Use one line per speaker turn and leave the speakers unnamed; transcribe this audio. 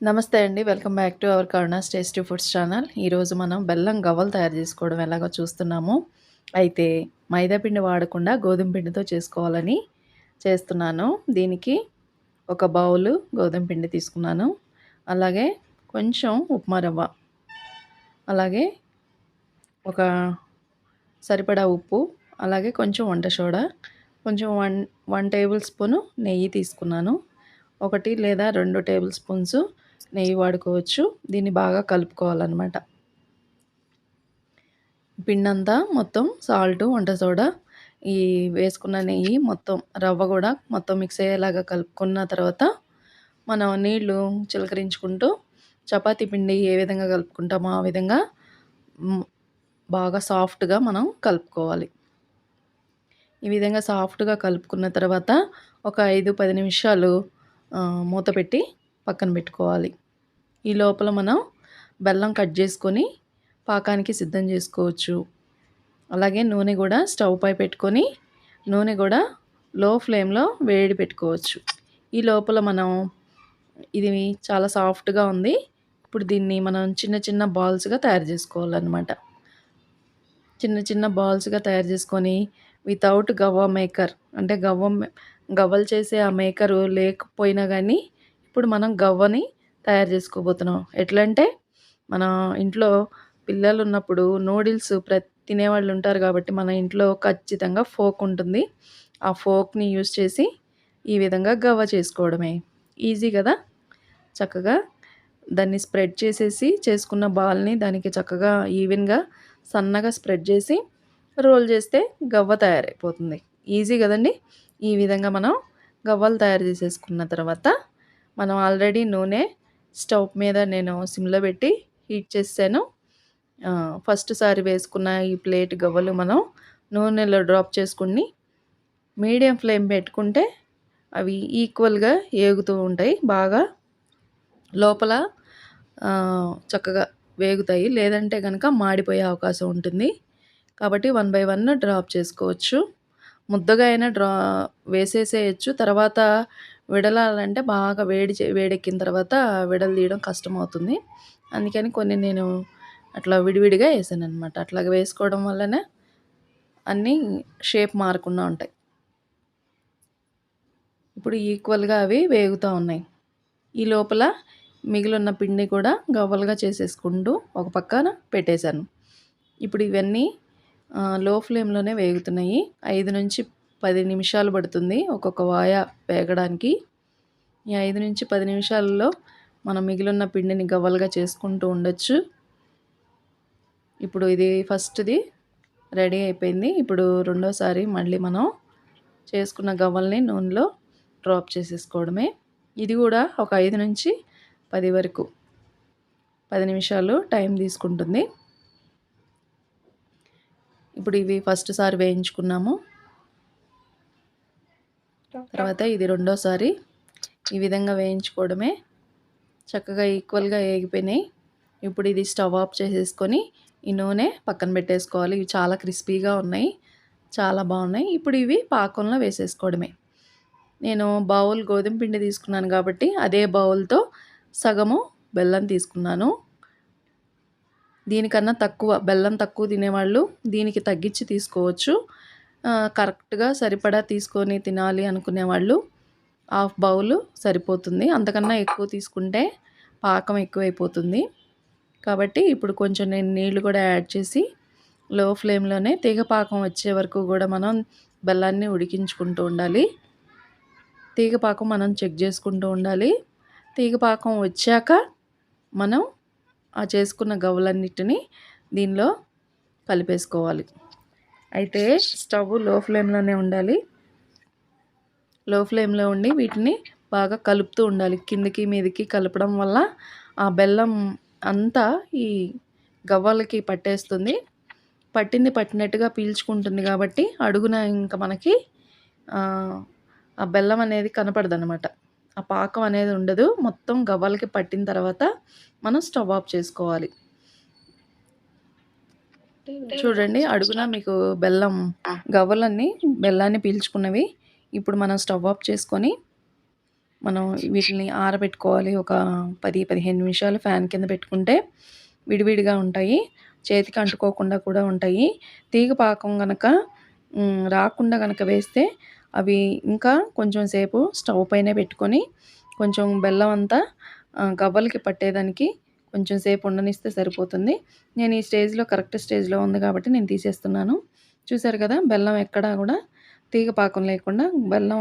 నమస్తే అండి. Welcome back to our Karuna's tasty foods channel. ఈరోజు మనం బెల్లం గవ్వలు తయారు చేసుకోవడం ఎలాగో చూస్తున్నాము. అయితే మైదా పిండి వాడకుండా గోధుమ పిండితో చేసుకోవాలని చేస్తున్నాను. దీనికి ఒక బౌలు గోధుమ పిండి తీసుకున్నాను. అలాగే కొంచెం ఉప్మా రవ్వ, అలాగే ఒక సరిపడా ఉప్పు, అలాగే కొంచెం వంట సోడా, కొంచెం 1 టేబుల్ స్పూను నెయ్యి తీసుకున్నాను. 1 లేదా 2 టేబుల్ స్పూన్స్ నెయ్యి వాడుకోవచ్చు. దీన్ని బాగా కలుపుకోవాలన్నమాట. పిండంతా మొత్తం సాల్టు, వంట సోడా, ఈ వేసుకున్న నెయ్యి మొత్తం రవ్వ కూడా మొత్తం మిక్స్ అయ్యేలాగా కలుపుకున్న తర్వాత మనం నీళ్లు చిలకరించుకుంటూ చపాతీ పిండి ఏ విధంగా కలుపుకుంటామో ఆ విధంగా బాగా సాఫ్ట్గా మనం కలుపుకోవాలి. ఈ విధంగా సాఫ్ట్గా కలుపుకున్న తర్వాత ఒక 5-10 నిమిషాలు మూత పెట్టి పక్కన పెట్టుకోవాలి. ఈ లోపల మనం బెల్లం కట్ చేసుకొని పాకానికి సిద్ధం చేసుకోవచ్చు. అలాగే నూనె కూడా స్టవ్ పై పెట్టుకొని నూనె కూడా లో ఫ్లేమ్లో వేడి పెట్టుకోవచ్చు. ఈ లోపల మనం ఇది చాలా సాఫ్ట్గా ఉంది. ఇప్పుడు దీన్ని మనం చిన్న చిన్న బాల్స్గా తయారు చేసుకోవాలన్నమాట. చిన్న చిన్న బాల్స్గా తయారు చేసుకొని వితౌట్ గవ్వ మేకర్, అంటే గవ్వలు చేసే ఆ మేకరు లేకపోయినా కానీ ఇప్పుడు మనం గవ్వని తయారు చేసుకోబోతున్నాం. ఎట్లా అంటే మన ఇంట్లో పిల్లలు ఉన్నప్పుడు నూడిల్స్ తినేవాళ్ళు ఉంటారు కాబట్టి మన ఇంట్లో ఖచ్చితంగా ఫోక్ ఉంటుంది. ఆ ఫోక్ని యూజ్ చేసి ఈ విధంగా గవ్వ చేసుకోవడమే. ఈజీ కదా. చక్కగా దాన్ని స్ప్రెడ్ చేసేసి చేసుకున్న బాల్ని దానికి చక్కగా ఈవెన్గా సన్నగా స్ప్రెడ్ చేసి రోల్ చేస్తే గవ్వ తయారైపోతుంది. ఈజీ కదండి. ఈ విధంగా మనం గవ్వలు తయారు చేసేసుకున్న తర్వాత మనం ఆల్రెడీ నూనె స్టవ్ మీద నేను సిమ్లో పెట్టి హీట్ చేసాను. ఫస్ట్ సారి వేసుకున్న ఈ ప్లేట్ గవ్వలు మనం నూనెలో డ్రాప్ చేసుకుని మీడియం ఫ్లేమ్ పెట్టుకుంటే అవి ఈక్వల్గా ఏగుతూ ఉంటాయి. బాగా లోపల చక్కగా వేగుతాయి. లేదంటే కనుక మాడిపోయే అవకాశం ఉంటుంది. కాబట్టి 1 బై 1 డ్రాప్ చేసుకోవచ్చు. ముద్దగా అయినా వేసేసేయచ్చు. తర్వాత విడలాలంటే బాగా వేడెక్కిన తర్వాత విడదీయడం కష్టమవుతుంది. అందుకని కొన్ని నేను అట్లా విడివిడిగా వేసాననమాట. అట్లాగ వేసుకోవడం వల్లనే అన్నీ షేప్ మారకుండా ఉంటాయి. ఇప్పుడు ఈక్వల్గా అవి వేగుతూ ఉన్నాయి. ఈ లోపల మిగిలిన పిండి కూడా గవ్వలుగా చేసేసుకుంటూ ఒక పక్కన పెట్టేశాను. ఇప్పుడు ఇవన్నీ లో ఫ్లేమ్లోనే వేగుతున్నాయి. 5-10 నిమిషాలు పడుతుంది ఒక్కొక్క వాయ వేగడానికి. ఈ 5-10 నిమిషాలలో మనం మిగిలిన పిండిని గవ్వలుగా చేసుకుంటూ ఉండొచ్చు. ఇప్పుడు ఇది ఫస్ట్ది రెడీ అయిపోయింది. ఇప్పుడు రెండోసారి మళ్ళీ మనం చేసుకున్న గవ్వల్ని నూనెలో డ్రాప్ చేసేసుకోవడమే. ఇది కూడా ఒక 5-10 వరకు 10 నిమిషాలు టైం తీసుకుంటుంది. ఇప్పుడు ఇవి ఫస్ట్ సారి వేయించుకున్నాము. తర్వాత ఇది రెండోసారి ఈ విధంగా వేయించుకోవడమే. చక్కగా ఈక్వల్గా వేగిపోయినాయి. ఇప్పుడు ఇది స్టవ్ ఆఫ్ చేసేసుకొని ఈ నూనె పక్కన పెట్టేసుకోవాలి. ఇవి చాలా క్రిస్పీగా ఉన్నాయి, చాలా బాగున్నాయి. ఇప్పుడు ఇవి పాకంలో వేసేసుకోవడమే. నేను బౌల్ గోధుమ పిండి తీసుకున్నాను కాబట్టి అదే బౌల్తో సగము బెల్లం తీసుకున్నాను. దీనికన్నా తక్కువ బెల్లం తక్కువ తినేవాళ్ళు దీనికి తగ్గించి తీసుకోవచ్చు. కరెక్ట్గా సరిపడా తీసుకొని తినాలి అనుకునే వాళ్ళు హాఫ్ బౌలు సరిపోతుంది. అంతకన్నా ఎక్కువ తీసుకుంటే పాకం ఎక్కువైపోతుంది. కాబట్టి ఇప్పుడు కొంచెం నేను నీళ్ళు కూడా యాడ్ చేసి లో ఫ్లేమ్లోనే తీగ పాకం వచ్చే వరకు కూడా మనం బెల్లాన్ని ఉడికించుకుంటూ ఉండాలి. తీగ పాకం మనం చెక్ చేసుకుంటూ ఉండాలి. తీగ పాకం వచ్చాక మనం ఆ చేసుకున్న గవ్వలన్నిటిని దీనిలో కలిపేసుకోవాలి. అయితే స్టవ్ లో ఫ్లేమ్లోనే ఉండాలి. లో ఫ్లేమ్లో ఉండి వీటిని బాగా కలుపుతూ ఉండాలి. కిందకి మీదకి కలపడం వల్ల ఆ బెల్లం అంతా ఈ గవ్వలకి పట్టేస్తుంది. పట్టినట్టుగా పీల్చుకుంటుంది కాబట్టి అడుగున ఇంకా మనకి ఆ బెల్లం అనేది కనపడదనమాట. ఆ పాకం అనేది ఉండదు. మొత్తం గవ్వలకి పట్టిన తర్వాత మనం స్టవ్ ఆఫ్ చేసుకోవాలి. చూడండి అడుగున మీకు గవ్వలన్నీ బెల్లాన్ని పీల్చుకున్నవి. ఇప్పుడు మనం స్టవ్ ఆఫ్ చేసుకొని మనం వీటిని ఆరబెట్టుకోవాలి. ఒక 10, 15 నిమిషాలు ఫ్యాన్ కింద పెట్టుకుంటే విడివిడిగా ఉంటాయి. చేతికి అంటుకోకుండా కూడా ఉంటాయి. తీగ పాకం గనక రాకుండా గనక వేస్తే అవి ఇంకా కొంచెం సేపు స్టవ్ పైనే పెట్టుకొని కొంచెం బెల్లం అంతా గవ్వలకి పట్టేదానికి కొంచెం సేపు ఉండనిస్తే సరిపోతుంది. నేను ఈ స్టేజ్‌లో కరెక్ట్ స్టేజ్‌లో ఉంది కాబట్టి నేను తీసేస్తున్నాను. చూసారు కదా! బెల్లం ఎక్కడా గూడా తీగ పాకం లేకుండా బెల్లం